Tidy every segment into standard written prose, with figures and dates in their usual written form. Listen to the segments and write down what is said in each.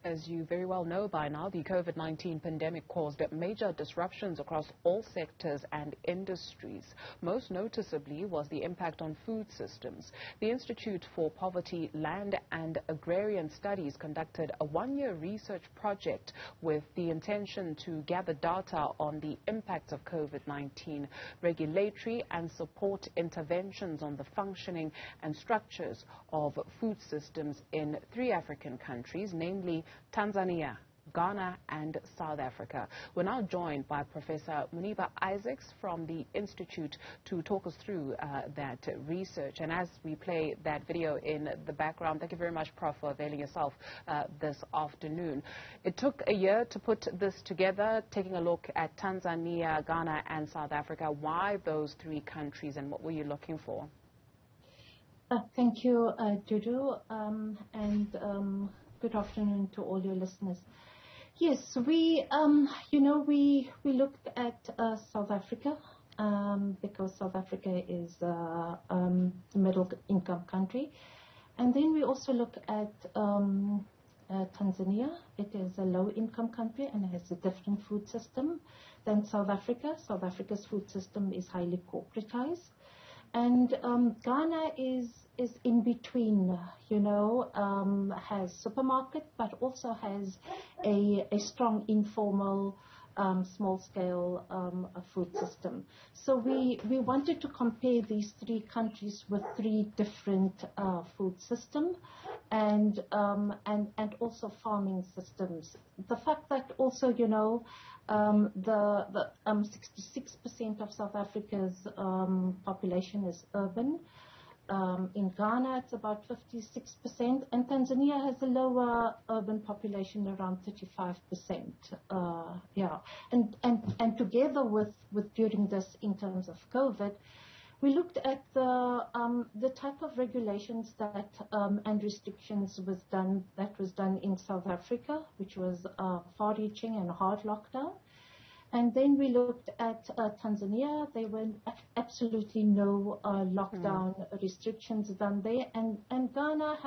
As you very well know by now, the COVID-19 pandemic caused major disruptions across all sectors and industries. Most noticeably was the impact on food systems. The Institute for Poverty, Land and Agrarian Studies conducted a one-year research project with the intention to gather data on the impacts of COVID-19, regulatory and support interventions on the functioning and structures of food systems in 3 African countries, namely Tanzania, Ghana and South Africa. We're now joined by Professor Moenieba Isaacs from the Institute to talk us through that research. And as we play that video in the background, thank you very much, Prof, for availing yourself this afternoon. It took a year to put this together, taking a look at Tanzania, Ghana and South Africa. Why those 3 countries and what were you looking for? Thank you, Dudu, good afternoon to all your listeners. Yes, we looked at South Africa because South Africa is a middle-income country, and then we also looked at Tanzania. It is a low-income country and has a different food system than South Africa. South Africa's food system is highly corporatized. And Ghana is in between, has supermarket, but also has a strong informal, small-scale food system. So we wanted to compare these 3 countries with 3 different food systems and also farming systems. The fact that also, the 66% of South Africa's population is urban. In Ghana, it's about 56%, and Tanzania has a lower urban population, around 35%. And together with during this, in terms of COVID, we looked at the type of regulations that and restrictions was done in South Africa, which was far-reaching and hard lockdown. And then we looked at Tanzania. There were absolutely no lockdown restrictions done there. And Ghana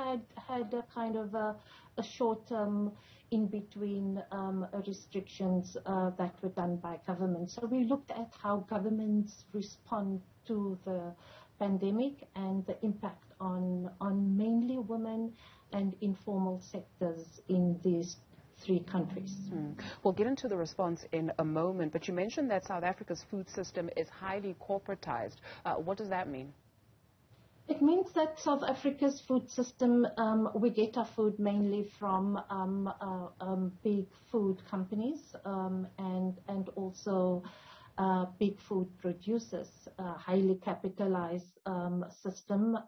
had a kind of a short-term in-between restrictions that were done by government. So we looked at how governments respond to the pandemic and the impact on mainly women and informal sectors in these 3 countries. We'll get into the response in a moment, but you mentioned that South Africa's food system is highly corporatized. What does that mean? It means that South Africa's food system, we get our food mainly from big food companies and also big food producers, highly capitalized system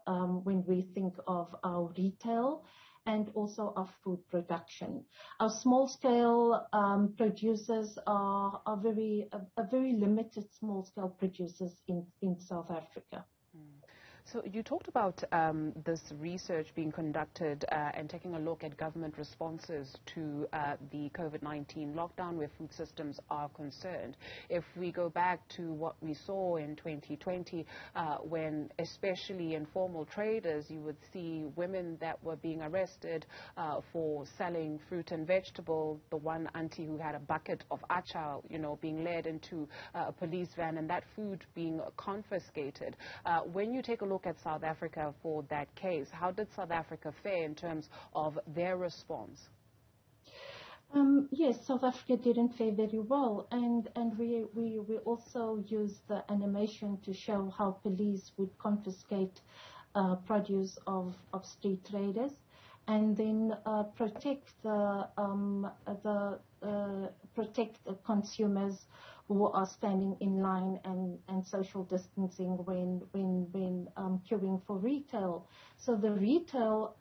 when we think of our retail and also our food production. Our small-scale producers are very limited small-scale producers in South Africa. So you talked about this research being conducted and taking a look at government responses to the COVID-19 lockdown where food systems are concerned. If we go back to what we saw in 2020, when especially informal traders, you would see women that were being arrested for selling fruit and vegetable. The one auntie who had a bucket of achar, being led into a police van and that food being confiscated. When you take a look at South Africa for that case, how did South Africa fare in terms of their response? Yes, South Africa didn't fare very well, and we also used the animation to show how police would confiscate produce of street traders and then protect the consumers who are standing in line and social distancing when queuing for retail. So the retail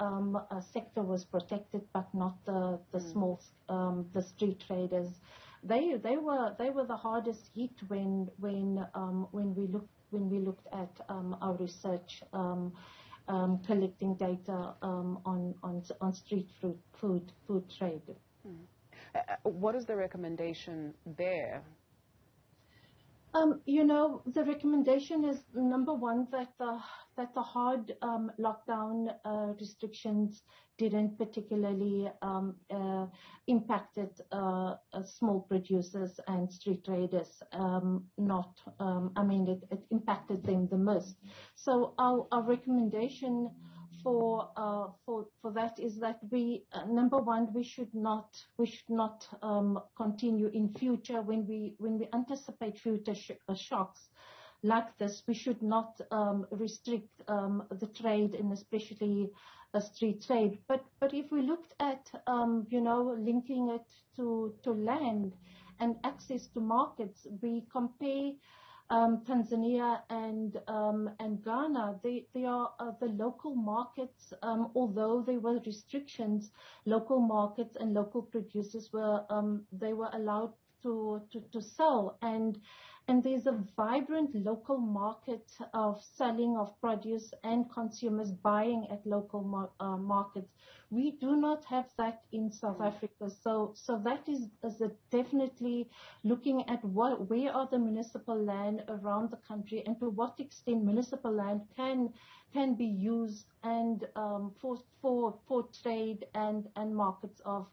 sector was protected, but not the small the street traders. They were the hardest hit when we looked at our research. Collecting data on street food trade. What is the recommendation there? You know, the recommendation is, number one, that the hard lockdown restrictions didn't particularly impacted small producers and street traders. It impacted them the most. So our recommendation for that is that number one, we should not continue in future when we anticipate future shocks like this. We should not restrict the trade, and especially street trade. But if we looked at linking it to land and access to markets, we compare Tanzania and Ghana. They are the local markets. Although there were restrictions, local markets and local producers were allowed to sell, and there's a vibrant local market of selling of produce and consumers buying at local markets. We do not have that in South Africa. So that is definitely looking at where are the municipal land around the country, and to what extent municipal land can be used and for trade and markets of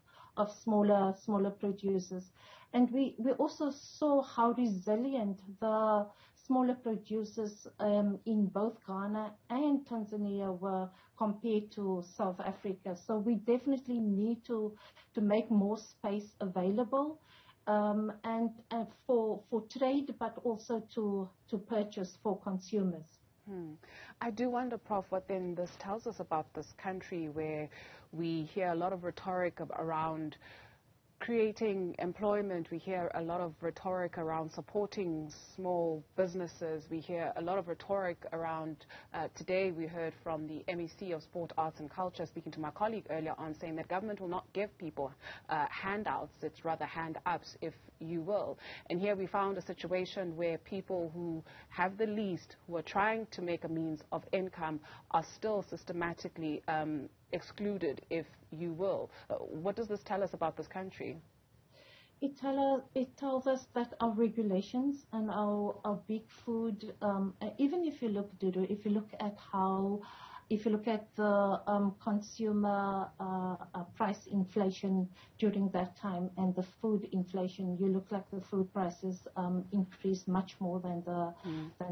smaller producers. And we also saw how resilient the smaller producers in both Ghana and Tanzania were compared to South Africa. So we definitely need to make more space available and for trade, but also to purchase for consumers. I do wonder, Prof, what then this tells us about this country, where we hear a lot of rhetoric around creating employment. We hear a lot of rhetoric around supporting small businesses. We hear a lot of rhetoric around, today we heard from the MEC of Sport, Arts and Culture, speaking to my colleague earlier on, saying that government will not give people handouts. It's rather hand-ups, if you will. And here we found a situation where people who have the least, who are trying to make a means of income, are still systematically excluded, if you will. What does this tell us about this country? It tells us that our regulations and our big food, even if you look at the consumer price inflation during that time and the food inflation, you look like the food prices increased much more than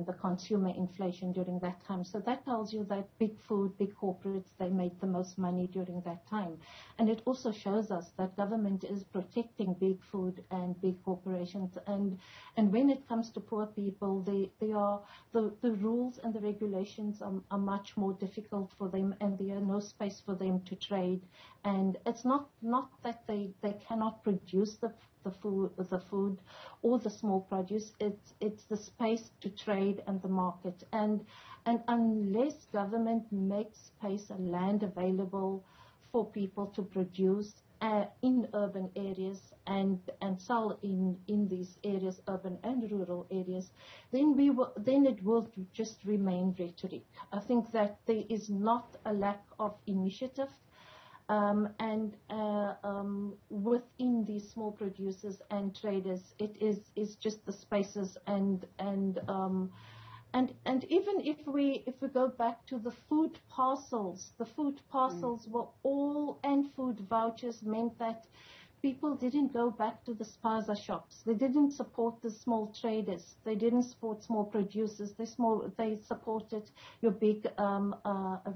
the consumer inflation during that time. So that tells you that big food, big corporates, they made the most money during that time. And it also shows us that government is protecting big food and big corporations. And when it comes to poor people, the rules and the regulations are much more difficult for them, and there are no space for them to trade. And it's not that they cannot produce the food or the small produce. It's the space to trade and the market. And unless government makes space and land available for people to produce in urban areas and sell in these areas, urban and rural areas, then it will just remain rhetoric. I think that there is not a lack of initiative, within these small producers and traders. It is just the spaces and even if we go back to the food parcels were all, and food vouchers meant that people didn't go back to the spaza shops. They didn't support the small traders. They didn't support small producers. They supported your big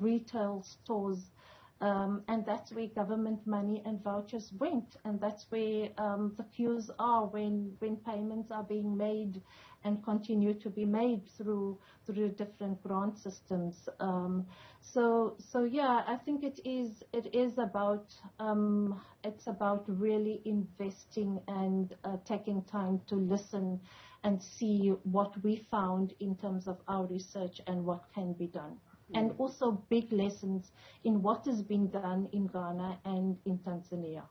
retail stores. And that's where government money and vouchers went, and that's where the queues are when payments are being made and continue to be made through different grant systems. So yeah, I think it is about it's about really investing and taking time to listen and see what we found in terms of our research and what can be done. And also big lessons in what has been done in Ghana and in Tanzania.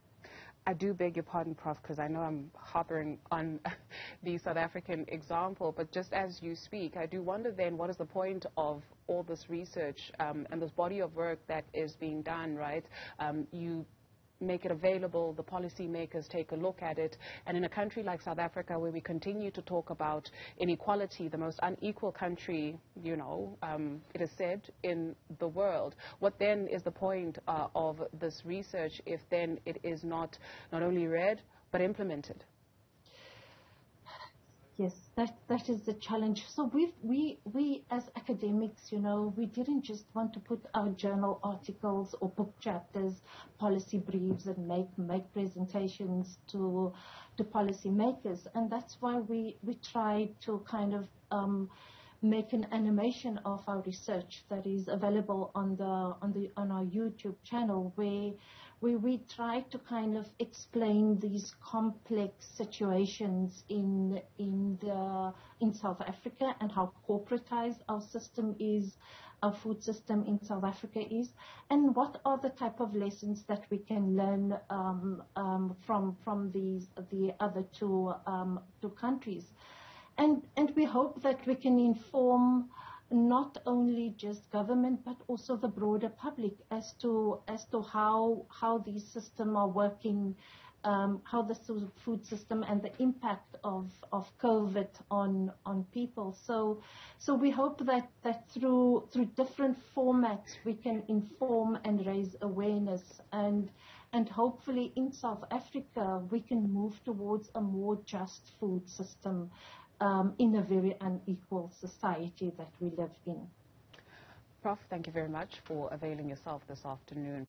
I do beg your pardon, Prof, because I know I'm harping on the South African example, but just as you speak, I do wonder then, what is the point of all this research and this body of work that is being done, right? You make it available, the policymakers take a look at it. And in a country like South Africa, where we continue to talk about inequality, the most unequal country, you know, it is said, in the world, what then is the point of this research if then it is not only read but implemented? Yes, that is the challenge. So we as academics, you know, we didn't just want to put our journal articles or book chapters, policy briefs, and make presentations to policymakers, and that's why we tried to kind of make an animation of our research that is available on our YouTube channel, where we try to kind of explain these complex situations in South Africa, and how corporatized our system is, our food system in South Africa is, and what are the type of lessons that we can learn from the other two countries. And we hope that we can inform not only just government but also the broader public as to how these systems are working, how the food system and the impact of COVID on people. So we hope that through different formats we can inform and raise awareness, and hopefully in South Africa we can move towards a more just food system in a very unequal society that we live in. Prof, thank you very much for availing yourself this afternoon.